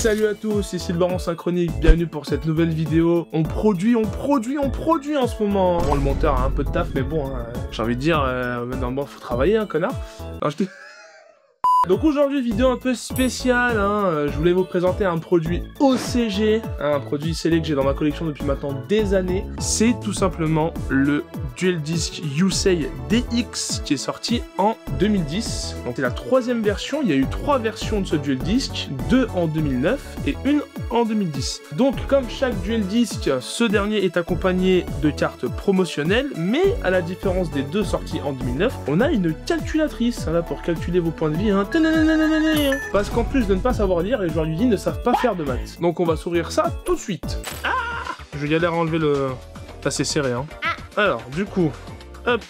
Salut à tous, ici le Baron Synchronique, bienvenue pour cette nouvelle vidéo. On produit en ce moment. Bon, le monteur a un peu de taf, mais bon, j'ai envie de dire, normalement faut travailler, connard. Alors, Donc aujourd'hui, vidéo un peu spéciale, je voulais vous présenter un produit OCG, un produit scellé que j'ai dans ma collection depuis maintenant des années. C'est tout simplement le Dual Disc Yusei DX qui est sorti en 2010. Donc c'est la troisième version, il y a eu 3 versions de ce Dual Disc, 2 en 2009 et une en 2010. Donc comme chaque Dual Disc, ce dernier est accompagné de cartes promotionnelles, mais à la différence des 2 sortis en 2009, on a une calculatrice là, pour calculer vos points de vie. Parce qu'en plus de ne pas savoir lire, les joueurs du DIN ne savent pas faire de maths. Donc on va s'ouvrir ça tout de suite. Je galère à enlever le... C'est serré, Alors, du coup, hop,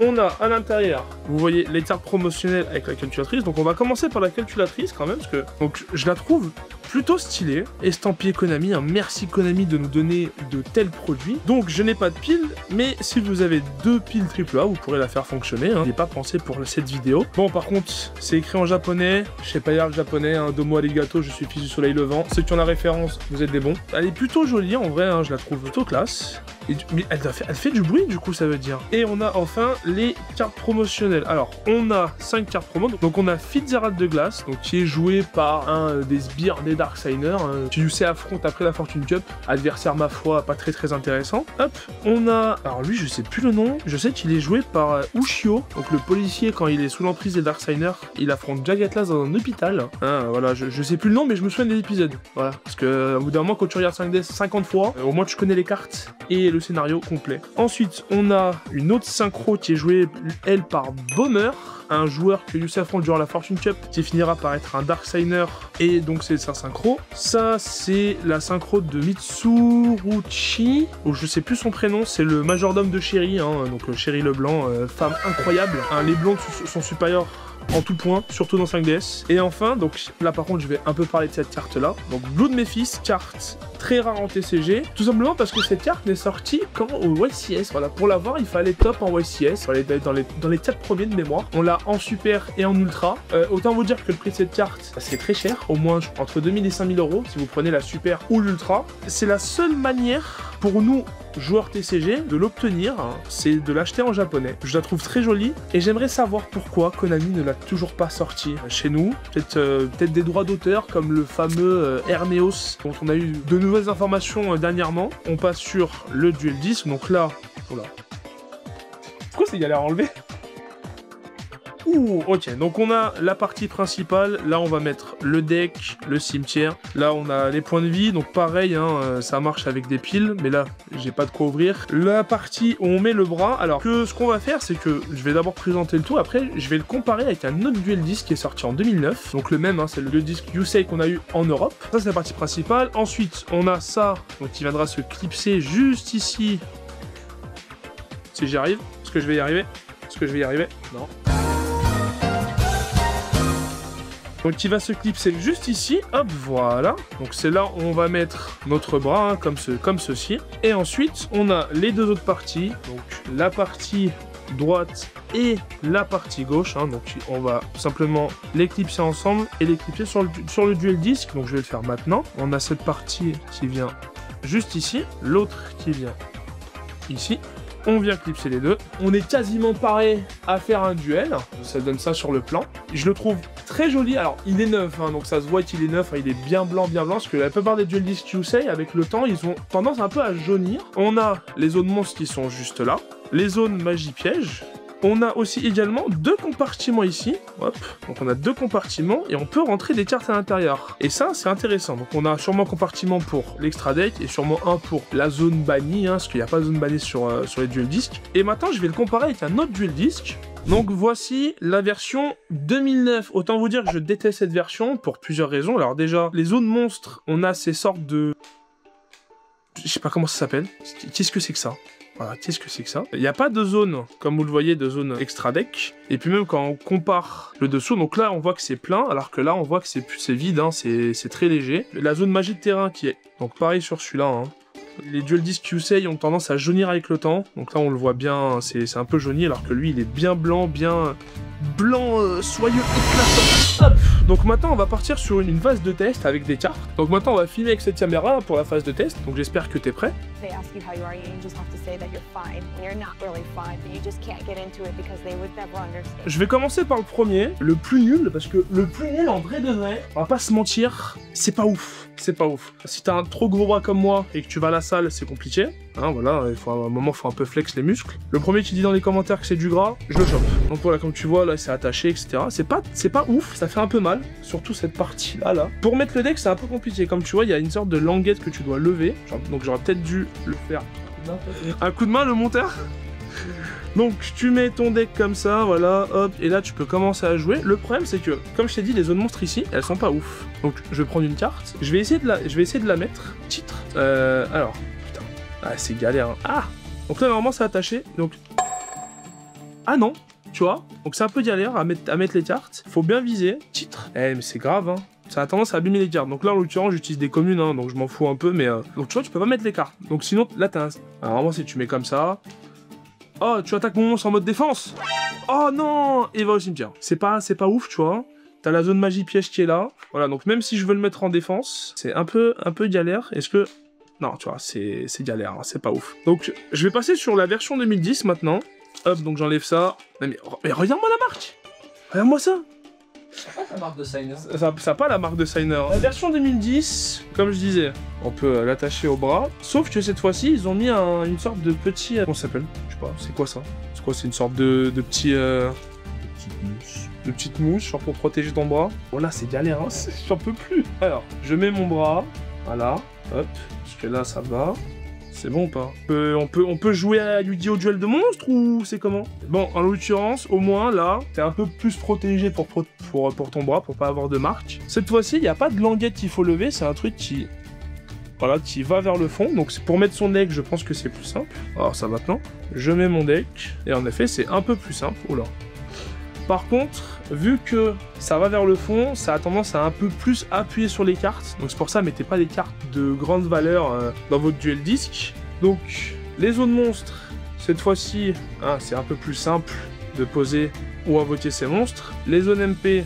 on a à l'intérieur, vous voyez les cartes promotionnelles avec la calculatrice. Donc on va commencer par la calculatrice quand même, parce que donc, je la trouve plutôt stylée. Estampillé Konami, merci Konami de nous donner de tels produits. Donc je n'ai pas de pile, mais si vous avez 2 piles AAA, vous pourrez la faire fonctionner. Il n'est pas pensé pour cette vidéo. Bon, par contre, c'est écrit en japonais. Je sais pas lire le japonais, domo arigato, je suis fils du soleil levant. Ceux qui ont la référence, vous êtes des bons. Elle est plutôt jolie en vrai, je la trouve plutôt classe. Mais elle fait du bruit, du coup, ça veut dire. Et on a enfin les cartes promotionnelles. Alors, on a 5 cartes promo. Donc, on a Fitzgerald de Glace, donc, qui est joué par un des sbires des Darksiders, qui Yusei affronte après la Fortune Cup. Adversaire, ma foi, pas très intéressant. Hop, on a... Alors, lui, je sais plus le nom. Je sais qu'il est joué par Ushio, donc le policier, quand il est sous l'emprise des Darksiders, il affronte Jack Atlas dans un hôpital. Voilà, je sais plus le nom, mais je me souviens des épisodes. Voilà, parce que, au bout d'un moment, quand tu regardes 5DS 50 fois, au moins, tu connais les cartes et le scénario complet. Ensuite, on a une autre synchro qui est jouée, elle, par Bomber, un joueur que Yusei affronte durant la Fortune Cup, qui finira par être un Darksider, et donc c'est sa synchro. Ça, c'est la synchro de Mitsuruchi, ou je sais plus son prénom, c'est le majordome de Chéri, donc Chéri Leblanc, femme incroyable. Les blondes sont supérieurs en tout point, surtout dans 5DS. Et enfin, donc là par contre je vais un peu parler de cette carte là. Donc Blood Memphis, carte très rare en TCG, tout simplement parce que cette carte n'est sortie qu'en YCS. Voilà, pour l'avoir il fallait top en YCS, fallait être dans les 4 premiers de mémoire. On l'a en super et en ultra. Autant vous dire que le prix de cette carte, c'est très cher, au moins entre 2000 et 5000 € si vous prenez la super ou l'ultra. C'est la seule manière pour nous joueurs TCG de l'obtenir, c'est de l'acheter en japonais. Je la trouve très jolie et j'aimerais savoir pourquoi Konami ne l'a toujours pas sorti chez nous. Peut-être des droits d'auteur comme le fameux Herneos dont on a eu de nouvelles informations dernièrement. On passe sur le Dual Disc, donc là... Oula. Pourquoi c'est galère à enlever? Ouh, ok, donc on a la partie principale, là on va mettre le deck, le cimetière, là on a les points de vie, donc pareil, ça marche avec des piles, mais là j'ai pas de quoi ouvrir. La partie où on met le bras, alors ce qu'on va faire c'est que je vais d'abord présenter le tout, après je vais le comparer avec un autre Dual Disc qui est sorti en 2009, donc le même, c'est le Dual Disc Yusei qu'on a eu en Europe. Ça c'est la partie principale, ensuite on a ça, donc qui viendra se clipser juste ici, si j'y arrive, est-ce que je vais y arriver? Non. Donc il va se clipser juste ici, hop, voilà. Donc c'est là où on va mettre notre bras, comme ceci. Et ensuite, on a les 2 autres parties, donc la partie droite et la partie gauche. Donc on va simplement les clipser ensemble et les clipser sur le Dual Disc. Donc je vais le faire maintenant. On a cette partie qui vient juste ici, l'autre qui vient ici. On vient clipser les 2. On est quasiment paré à faire un duel. Ça donne ça sur le plan. Je le trouve très joli. Alors, il est neuf, donc ça se voit qu'il est neuf. Il est bien blanc, parce que la plupart des Dual Disc Yusei, avec le temps, ils ont tendance un peu à jaunir. On a les zones monstres qui sont juste là. Les zones magie piège. On a aussi également 2 compartiments ici, hop, donc on a 2 compartiments et on peut rentrer des cartes à l'intérieur. Et ça, c'est intéressant. Donc on a sûrement un compartiment pour l'extra deck et sûrement un pour la zone bannie, parce qu'il n'y a pas de zone bannie sur les Dual Disc. Et maintenant, je vais le comparer avec un autre Dual Disc. Donc voici la version 2009. Autant vous dire que je déteste cette version pour plusieurs raisons. Alors déjà, les zones monstres, on a ces sortes de... Je sais pas comment ça s'appelle. Qu'est-ce que c'est que ça? Voilà, qu'est-ce que c'est que ça? Il n'y a pas de zone, comme vous le voyez, de zone extra deck. Et puis même quand on compare le dessous, donc là on voit que c'est plein, alors que là on voit que c'est vide, c'est très léger. La zone magie de terrain qui est, donc pareil sur celui-là, Les Dual Disc Yusei ont tendance à jaunir avec le temps, donc là on le voit bien, c'est un peu jauni, alors que lui il est bien blanc, soyeux, éclatant. Hop! Donc maintenant on va partir sur une phase de test avec des cartes. Donc maintenant on va filmer avec cette caméra pour la phase de test. Donc j'espère que t'es prêt. They ask you how you are, you just have to say that you're fine when you're not really fine, but you just can't get into it because they would never understand. Je vais commencer par le premier, le plus nul, parce que le plus nul en vrai de vrai, on va pas se mentir, c'est pas ouf. C'est pas ouf. Si t'as un trop gros bras comme moi et que tu vas à la salle, c'est compliqué. Hein, voilà, il faut à un moment, faut un peu flex les muscles. Le premier qui dit dans les commentaires que c'est du gras, je le chope. Donc voilà, comme tu vois, là, c'est attaché, etc. C'est pas ouf, ça fait un peu mal, surtout cette partie-là, là. Pour mettre le deck, c'est un peu compliqué. Comme tu vois, il y a une sorte de languette que tu dois lever. Donc j'aurais peut-être dû le faire. Un coup de main, le monteur. Donc tu mets ton deck comme ça, voilà, hop, et là tu peux commencer à jouer. Le problème c'est que, comme je t'ai dit, les zones monstres ici, elles sont pas ouf. Donc je vais prendre une carte, je vais essayer de la mettre. Titre. Alors, putain, ah c'est galère. Hein. Ah, donc là normalement c'est attaché, donc ah non, tu vois. Donc c'est un peu galère à mettre les cartes. Faut bien viser. Titre. Eh mais c'est grave, hein. Ça a tendance à abîmer les cartes. Donc là, en l'occurrence, j'utilise des communes, hein, donc je m'en fous un peu, mais... Donc tu vois, tu peux pas mettre les cartes. Donc sinon, là, t'as un... Alors vraiment, si tu mets comme ça... Oh, tu attaques mon monstre en mode défense. Oh non. Et va au cimetière. C'est pas ouf, tu vois. T'as la zone magie piège qui est là. Voilà, donc même si je veux le mettre en défense, c'est un peu galère. Est-ce que... Non, tu vois, c'est galère, hein, c'est pas ouf. Donc, je vais passer sur la version 2010, maintenant. Hop, donc j'enlève ça. Mais regarde-moi la marque. Regarde-moi ça. Ça n'a pas la marque de Signer. Ça n'a pas la marque de Signer. La version 2010, comme je disais, on peut l'attacher au bras. Sauf que cette fois-ci, ils ont mis une sorte de petit... Comment ça s'appelle? Je sais pas, c'est quoi ça? C'est quoi? C'est une sorte de petit... De petite mousse, genre pour protéger ton bras. Voilà, c'est galère, hein. J'en peux plus. Alors, je mets mon bras. Voilà, hop. Parce que là, ça va. C'est bon ou pas? On peut jouer à Yu-Gi-Oh! Duel de monstres ou c'est comment? Bon, en l'occurrence, au moins là, t'es un peu plus protégé pour ton bras, pour pas avoir de marque. Cette fois-ci, il n'y a pas de languette qu'il faut lever, c'est un truc qui... Voilà, qui va vers le fond. Donc pour mettre son deck, je pense que c'est plus simple. Alors ça maintenant, je mets mon deck, et en effet, c'est un peu plus simple. Oula. Par contre, vu que ça va vers le fond, ça a tendance à un peu plus appuyer sur les cartes. Donc c'est pour ça, mettez pas des cartes de grande valeur dans votre duel disque. Donc les zones monstres, cette fois-ci, hein, c'est un peu plus simple de poser ou invoquer ces monstres. Les zones MP,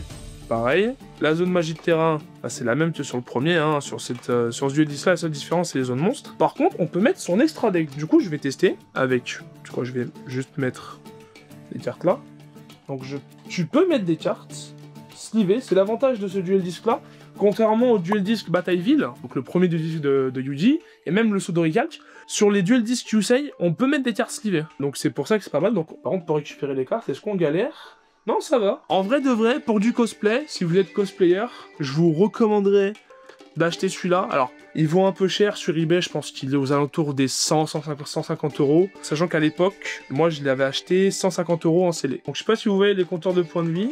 pareil. La zone magie de terrain, bah, c'est la même que sur le premier, hein, sur ce duel disque là, la seule différence c'est les zones monstres. Par contre, on peut mettre son extra deck. Du coup, je vais tester avec, je crois que je vais juste mettre les cartes là. Donc tu peux mettre des cartes slivées, c'est l'avantage de ce duel disque là, contrairement au duel disque Batailleville, donc le premier duel disque de Yuji, et même le Sodori Calc, sur les duel disques Yusei, on peut mettre des cartes slivées. Donc c'est pour ça que c'est pas mal, donc par contre pour récupérer les cartes, est-ce qu'on galère? Non, ça va. En vrai de vrai, pour du cosplay, si vous êtes cosplayer, je vous recommanderais d'acheter celui-là. Alors, il vaut un peu cher sur eBay, je pense qu'il est aux alentours des 150 €, sachant qu'à l'époque, moi je l'avais acheté 150 € en scellé. Donc je sais pas si vous voyez les compteurs de points de vie.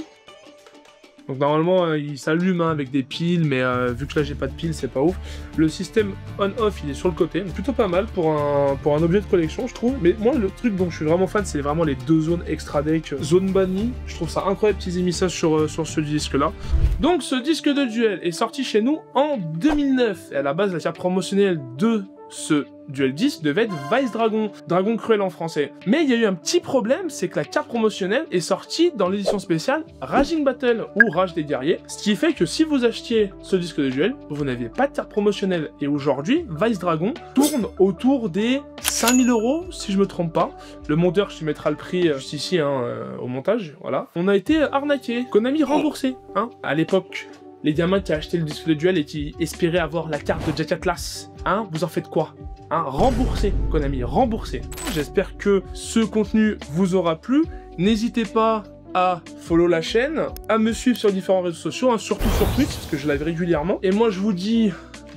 Donc normalement, il s'allume hein, avec des piles, mais vu que là j'ai pas de piles, c'est pas ouf. Le système on-off, il est sur le côté, donc plutôt pas mal pour un objet de collection, je trouve. Mais moi, le truc dont je suis vraiment fan, c'est vraiment les deux zones extra deck, zone bannie. Je trouve ça incroyable qu'ils aient mis ça sur ce disque-là. Donc ce disque de duel est sorti chez nous en 2009. Et à la base, la carte promotionnelle de ce duel disque devait être Vice Dragon, Dragon Cruel en français. Mais il y a eu un petit problème, c'est que la carte promotionnelle est sortie dans l'édition spéciale Raging Battle, ou Rage des Guerriers, ce qui fait que si vous achetiez ce disque de duel, vous n'aviez pas de carte promotionnelle, et aujourd'hui, Vice Dragon tourne autour des 5000 €, si je me trompe pas. Le monteur, je te mettrai le prix juste ici, hein, au montage, voilà. On a été arnaqué, Konami remboursé, hein. À l'époque, les gamins qui achetaient le disque de duel et qui espéraient avoir la carte de Jack Atlas, hein, vous en faites quoi? Hein, remboursé, Konami, remboursé. J'espère que ce contenu vous aura plu. N'hésitez pas à follow la chaîne, à me suivre sur différents réseaux sociaux, hein, surtout sur Twitch, parce que je live régulièrement. Et moi, je vous dis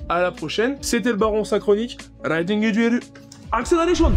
à la prochaine. C'était le Baron Synchronique, Riding Duel Acceleration.